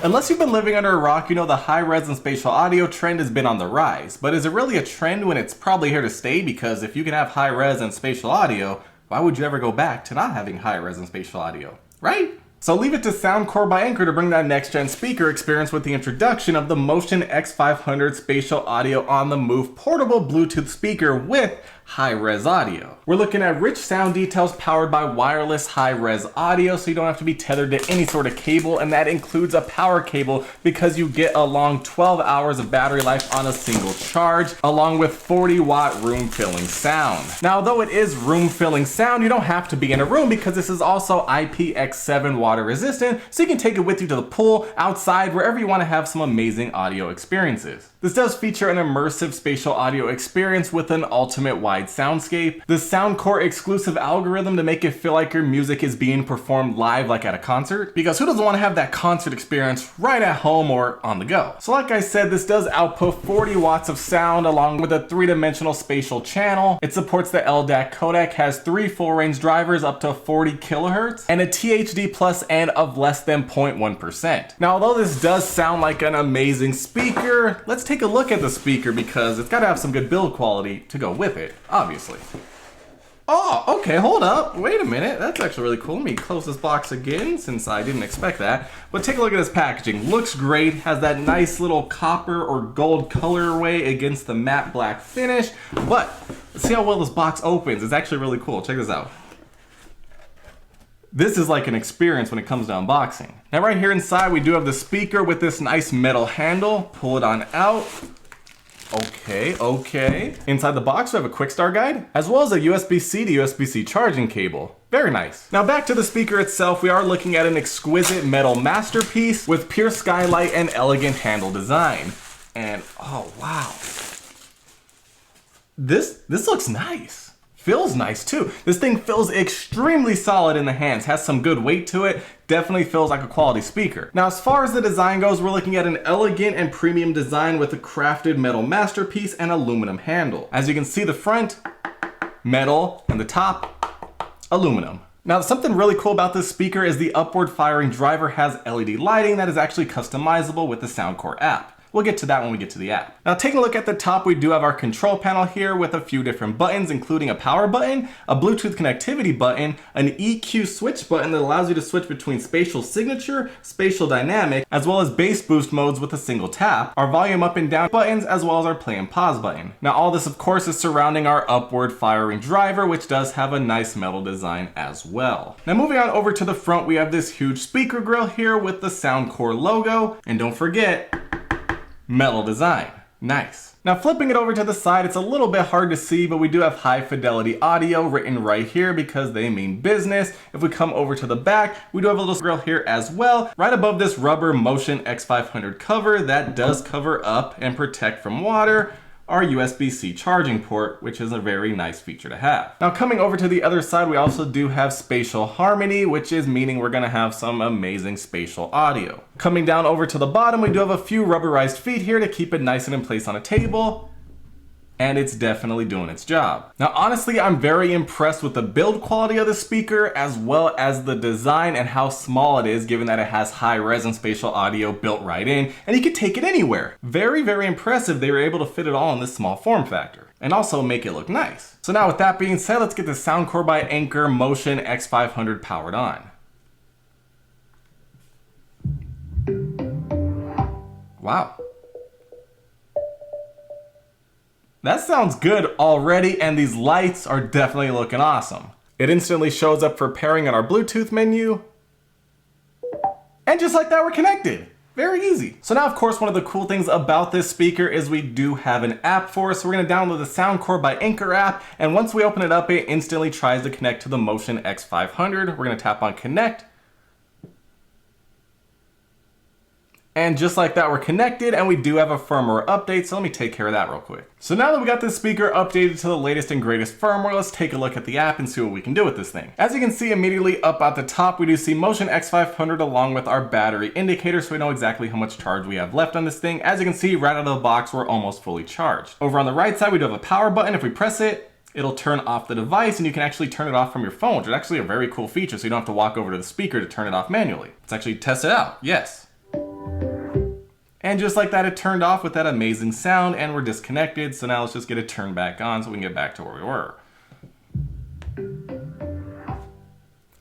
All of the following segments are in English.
Unless you've been living under a rock, you know the high-res and spatial audio trend has been on the rise. But is it really a trend when it's probably here to stay? Because if you can have high-res and spatial audio, why would you ever go back to not having high-res and spatial audio, right? So leave it to Soundcore by Anker to bring that next-gen speaker experience with the introduction of the Motion X500 Spatial Audio on the Move portable Bluetooth speaker with high-res audio. We're looking at rich sound details powered by wireless high-res audio, so you don't have to be tethered to any sort of cable, and that includes a power cable because you get a long 12 hours of battery life on a single charge, along with 40-watt room-filling sound. Now, although it is room-filling sound, you don't have to be in a room because this is also IPX7 water resistant, so you can take it with you to the pool, outside, wherever you want to have some amazing audio experiences. This does feature an immersive spatial audio experience with an ultimate wide soundscape, the Soundcore exclusive algorithm to make it feel like your music is being performed live like at a concert, because who doesn't want to have that concert experience right at home or on the go? So like I said, this does output 40 watts of sound along with a 3-dimensional spatial channel. It supports the LDAC codec, has 3 full range drivers up to 40 kilohertz, and a THD plus and of less than 0.1%. Now, although this does sound like an amazing speaker, let's take a look at the speaker because it's got to have some good build quality to go with it, obviously. Oh, okay, hold up. Wait a minute. That's actually really cool. Let me close this box again since I didn't expect that. But take a look at this packaging. Looks great. Has that nice little copper or gold colorway against the matte black finish. But let's see how well this box opens. It's actually really cool. Check this out. This is like an experience when it comes to unboxing. Now right here inside we do have the speaker with this nice metal handle. Pull it on out. Okay. Inside the box we have a quick start guide, as well as a USB-C to USB-C charging cable. Very nice. Now back to the speaker itself, we are looking at an exquisite metal masterpiece with pure skylight and elegant handle design. And oh wow. This looks nice. Feels nice too. This thing feels extremely solid in the hands, has some good weight to it, definitely feels like a quality speaker. Now as far as the design goes, we're looking at an elegant and premium design with a crafted metal masterpiece and aluminum handle. As you can see, the front, metal, and the top, aluminum. Now something really cool about this speaker is the upward firing driver has LED lighting that is actually customizable with the Soundcore app. We'll get to that when we get to the app. Now taking a look at the top, we do have our control panel here with a few different buttons, including a power button, a Bluetooth connectivity button, an EQ switch button that allows you to switch between spatial signature, spatial dynamic, as well as bass boost modes with a single tap, our volume up and down buttons, as well as our play and pause button. Now all this of course is surrounding our upward firing driver, which does have a nice metal design as well. Now moving on over to the front, we have this huge speaker grill here with the Soundcore logo, and don't forget, metal design. Nice. Now flipping it over to the side, it's a little bit hard to see, but we do have high fidelity audio written right here because they mean business. If we come over to the back, we do have a little grill here as well. Right above this rubber Motion X500 cover that does cover up and protect from water, our USB-C charging port, which is a very nice feature to have. Now coming over to the other side, we also do have spatial harmony, which is meaning we're gonna have some amazing spatial audio. Coming down over to the bottom, we do have a few rubberized feet here to keep it nice and in place on a table. And it's definitely doing its job. Now honestly, I'm very impressed with the build quality of the speaker as well as the design and how small it is, given that it has high res and spatial audio built right in, and you can take it anywhere. Very, very impressive they were able to fit it all in this small form factor and also make it look nice. So now with that being said, let's get the Soundcore by Anker Motion X500 powered on. Wow. That sounds good already, and these lights are definitely looking awesome. It instantly shows up for pairing on our Bluetooth menu. And just like that, we're connected. Very easy. So now, of course, one of the cool things about this speaker is we do have an app for us. So we're gonna download the Soundcore by Anker app, and once we open it up, it instantly tries to connect to the Motion X500. We're gonna tap on connect. And just like that, we're connected, and we do have a firmware update, so let me take care of that real quick. So now that we got this speaker updated to the latest and greatest firmware, let's take a look at the app and see what we can do with this thing. As you can see immediately up at the top, we do see Motion X500 along with our battery indicator, so we know exactly how much charge we have left on this thing. As you can see, right out of the box, we're almost fully charged. Over on the right side, we do have a power button. If we press it, it'll turn off the device, and you can actually turn it off from your phone, which is actually a very cool feature, so you don't have to walk over to the speaker to turn it off manually. Let's actually test it out. Yes. And just like that, it turned off with that amazing sound and we're disconnected. So now let's just get it turned back on so we can get back to where we were.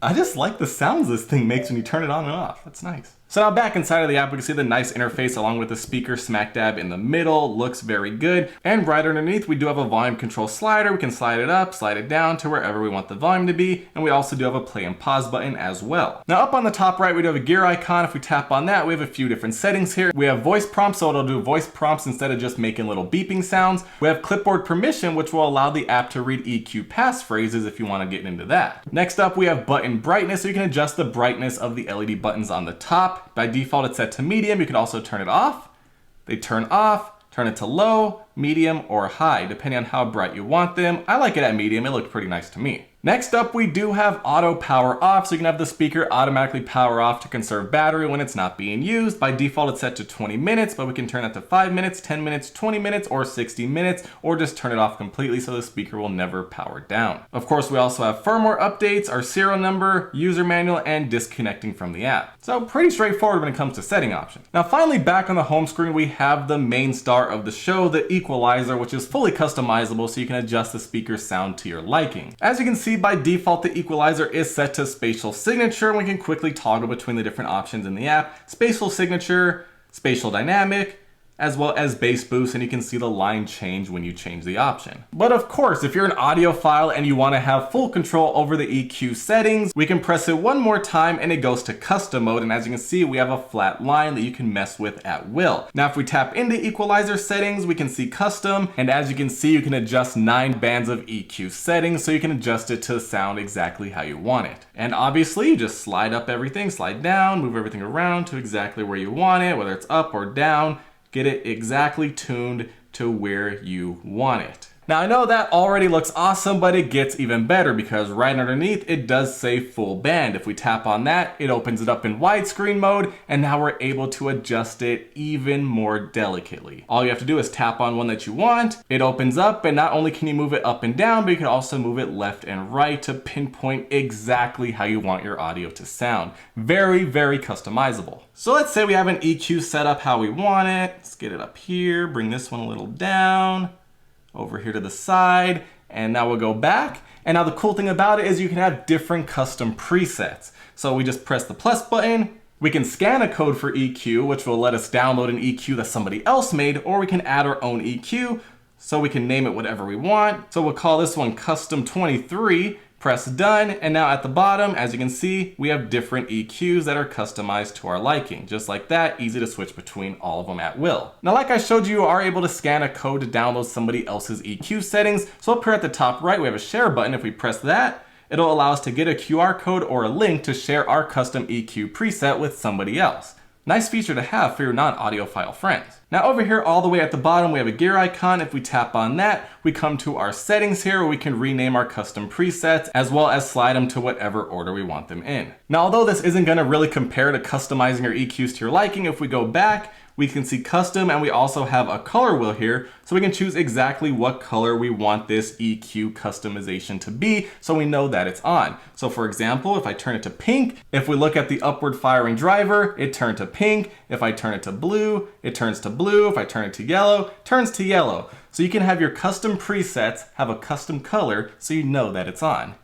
I just like the sounds this thing makes when you turn it on and off. That's nice. So now back inside of the app, we can see the nice interface along with the speaker smack dab in the middle. Looks very good. And right underneath, we do have a volume control slider. We can slide it up, slide it down to wherever we want the volume to be. And we also do have a play and pause button as well. Now up on the top right, we do have a gear icon. If we tap on that, we have a few different settings here. We have voice prompts, so it'll do voice prompts instead of just making little beeping sounds. We have clipboard permission, which will allow the app to read EQ passphrases if you want to get into that. Next up, we have button brightness, so you can adjust the brightness of the LED buttons on the top. By default, it's set to medium. You can also turn it off. They turn off, turn it to low, medium, or high, depending on how bright you want them. I like it at medium. It looked pretty nice to me. Next up, we do have auto power off, so you can have the speaker automatically power off to conserve battery when it's not being used. By default, it's set to 20 minutes, but we can turn that to 5 minutes, 10 minutes, 20 minutes, or 60 minutes, or just turn it off completely so the speaker will never power down. Of course, we also have firmware updates, our serial number, user manual, and disconnecting from the app. So pretty straightforward when it comes to setting options. Now finally, back on the home screen, we have the main star of the show, the equalizer, which is fully customizable, so you can adjust the speaker's sound to your liking. As you can see, by default, the equalizer is set to spatial signature, and we can quickly toggle between the different options in the app. Spatial signature, spatial dynamic, as well as bass boost, and you can see the line change when you change the option. But of course, if you're an audiophile and you want to have full control over the EQ settings, we can press it one more time and it goes to custom mode, and as you can see, we have a flat line that you can mess with at will. Now if we tap into equalizer settings, we can see custom, and as you can see, you can adjust 9 bands of EQ settings, so you can adjust it to sound exactly how you want it. And obviously, you just slide up everything, slide down, move everything around to exactly where you want it, whether it's up or down. Get it exactly tuned to where you want it. Now I know that already looks awesome, but it gets even better because right underneath it does say full band. If we tap on that, it opens it up in widescreen mode, and now we're able to adjust it even more delicately. All you have to do is tap on one that you want, it opens up, and not only can you move it up and down, but you can also move it left and right to pinpoint exactly how you want your audio to sound. Very, very customizable. So let's say we have an EQ set up how we want it. Let's get it up here, bring this one a little down, over here to the side, and now we'll go back. And now the cool thing about it is you can have different custom presets. So we just press the plus button, we can scan a code for EQ, which will let us download an EQ that somebody else made, or we can add our own EQ, so we can name it whatever we want. So we'll call this one Custom 23, press done, and now at the bottom, as you can see, we have different EQs that are customized to our liking. Just like that, easy to switch between all of them at will. Now, like I showed you are able to scan a code to download somebody else's EQ settings. So up here at the top right, we have a share button. If we press that, it'll allow us to get a QR code or a link to share our custom EQ preset with somebody else. Nice feature to have for your non-audiophile friends. Now over here all the way at the bottom we have a gear icon. If we tap on that, we come to our settings here where we can rename our custom presets as well as slide them to whatever order we want them in. Now although this isn't going to really compare to customizing your EQs to your liking, if we go back, we can see custom, and we also have a color wheel here, so we can choose exactly what color we want this EQ customization to be, so we know that it's on. So for example, if I turn it to pink, if we look at the upward firing driver, it turned to pink. If I turn it to blue, it turns to blue. If I turn it to yellow, it turns to yellow. So you can have your custom presets have a custom color, so you know that it's on.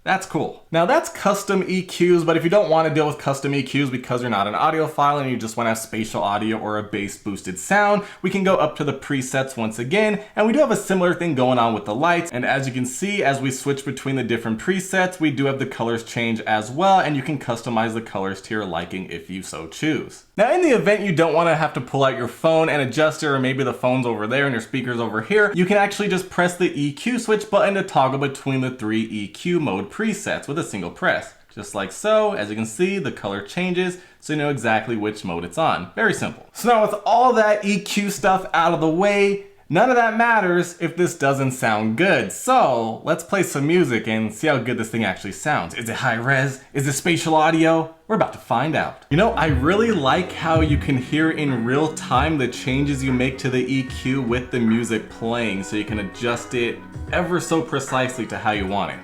That's cool. Now that's custom EQs, but if you don't want to deal with custom EQs because you're not an audiophile and you just want to have spatial audio or a bass boosted sound, we can go up to the presets once again, and we do have a similar thing going on with the lights. And as you can see, as we switch between the different presets, we do have the colors change as well, and you can customize the colors to your liking if you so choose. Now in the event you don't want to have to pull out your phone and adjust it, or maybe the phone's over there and your speaker's over here, you can actually just press the EQ switch button to toggle between the 3 EQ mode presets with a single press. Just like so. As you can see, the color changes, so you know exactly which mode it's on. Very simple. So now with all that EQ stuff out of the way, none of that matters if this doesn't sound good. So let's play some music and see how good this thing actually sounds. Is it high res? Is it spatial audio? We're about to find out. You know, I really like how you can hear in real time the changes you make to the EQ with the music playing, so you can adjust it ever so precisely to how you want it.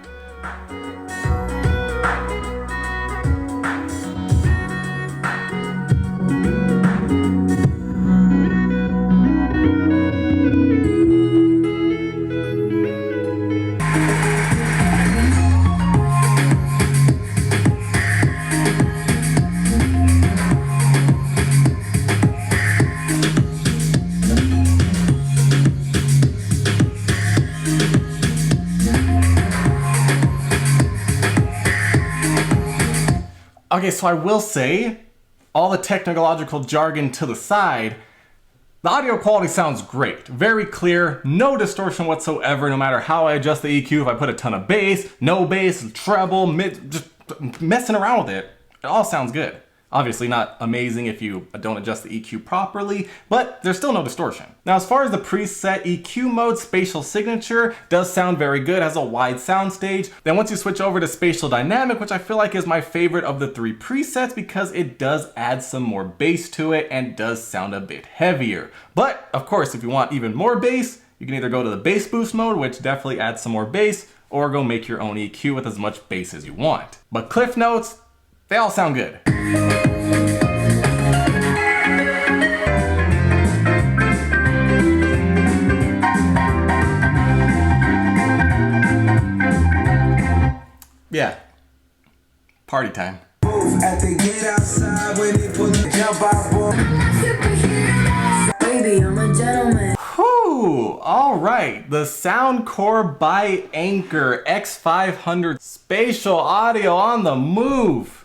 Okay, so I will say, all the technological jargon to the side, the audio quality sounds great. Very clear, no distortion whatsoever, no matter how I adjust the EQ. If I put a ton of bass, no bass, treble, mid, just messing around with it, it all sounds good. Obviously not amazing if you don't adjust the EQ properly, but there's still no distortion. Now, as far as the preset EQ mode, Spatial Signature does sound very good, has a wide soundstage. Then once you switch over to Spatial Dynamic, which I feel like is my favorite of the 3 presets because it does add some more bass to it and does sound a bit heavier. But of course, if you want even more bass, you can either go to the bass boost mode, which definitely adds some more bass, or go make your own EQ with as much bass as you want. But Cliff Notes, they all sound good. Yeah, party time. Baby, I'm a gentleman. Whew, all right, the Soundcore by Anchor X500 spatial audio on the move.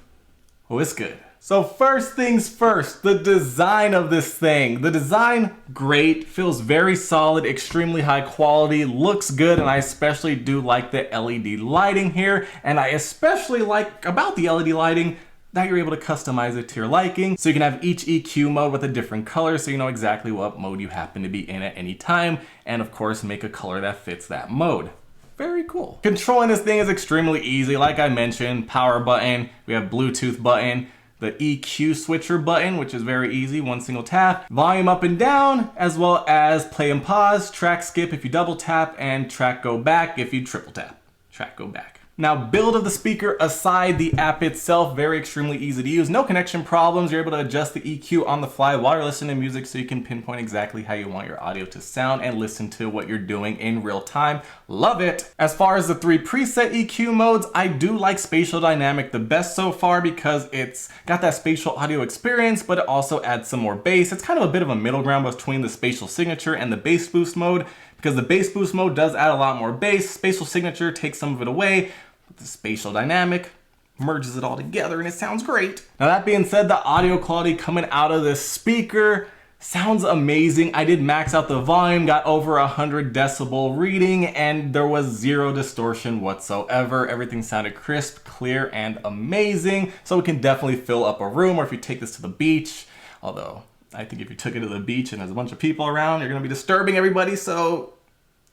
Oh, it's good. So first things first, the design of this thing. The design, great, feels very solid, extremely high quality, looks good, and I especially do like the LED lighting here, and I especially like about the LED lighting that you're able to customize it to your liking. So you can have each EQ mode with a different color so you know exactly what mode you happen to be in at any time, and of course make a color that fits that mode. Very cool. Controlling this thing is extremely easy. Like I mentioned, power button, we have Bluetooth button, the EQ switcher button, which is very easy, one single tap, volume up and down, as well as play and pause, track skip if you double tap, and track go back if you triple tap. Track go back. Now, build of the speaker aside, the app itself, very extremely easy to use. No connection problems. You're able to adjust the EQ on the fly while you're listening to music so you can pinpoint exactly how you want your audio to sound and listen to what you're doing in real time. Love it. As far as the 3 preset EQ modes, I do like Spatial Dynamic the best so far because it's got that spatial audio experience, but it also adds some more bass. It's kind of a bit of a middle ground between the Spatial Signature and the Bass Boost mode, because the Bass Boost mode does add a lot more bass. Spatial Signature takes some of it away, but the Spatial Dynamic merges it all together and it sounds great. Now that being said, the audio quality coming out of this speaker sounds amazing. I did max out the volume, got over 100 decibel reading, and there was 0 distortion whatsoever. Everything sounded crisp, clear, and amazing. So it can definitely fill up a room, or if you take this to the beach, although I think if you took it to the beach and there's a bunch of people around, you're gonna be disturbing everybody, so,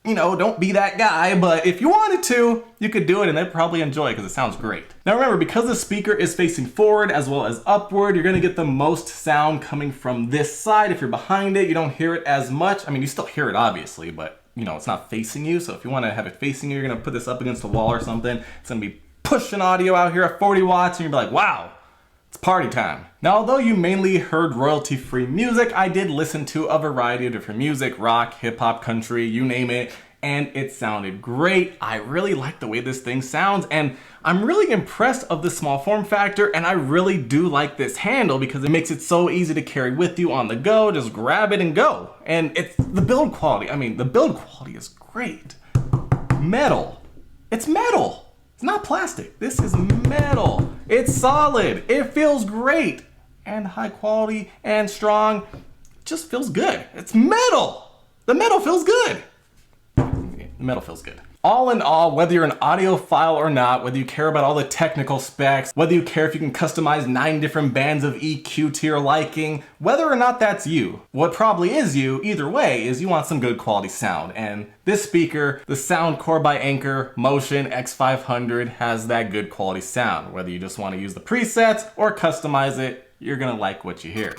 you know, don't be that guy. But if you wanted to, you could do it and they'd probably enjoy it because it sounds great. Now remember, because the speaker is facing forward as well as upward, you're gonna get the most sound coming from this side. If you're behind it, you don't hear it as much. I mean, you still hear it obviously, but you know, it's not facing you. So if you wanna have it facing you, you're gonna put this up against a wall or something. It's gonna be pushing audio out here at 40 watts and you'll be like, wow, it's party time. Now, although you mainly heard royalty-free music, I did listen to a variety of different music, rock, hip hop, country, you name it, and it sounded great. I really like the way this thing sounds, and I'm really impressed of the small form factor, and I really do like this handle because it makes it so easy to carry with you on the go. Just grab it and go. And it's the build quality. I mean, the build quality is great. Metal. It's metal. It's not plastic. This is metal. It's solid. It feels great. And high quality and strong. It just feels good. It's metal. The metal feels good. The metal feels good. All in all, whether you're an audiophile or not, whether you care about all the technical specs, whether you care if you can customize 9 different bands of EQ to your liking, whether or not that's you, what probably is you, either way, is you want some good quality sound. And this speaker, the Soundcore by Anchor Motion X500, has that good quality sound. Whether you just want to use the presets or customize it, you're gonna like what you hear.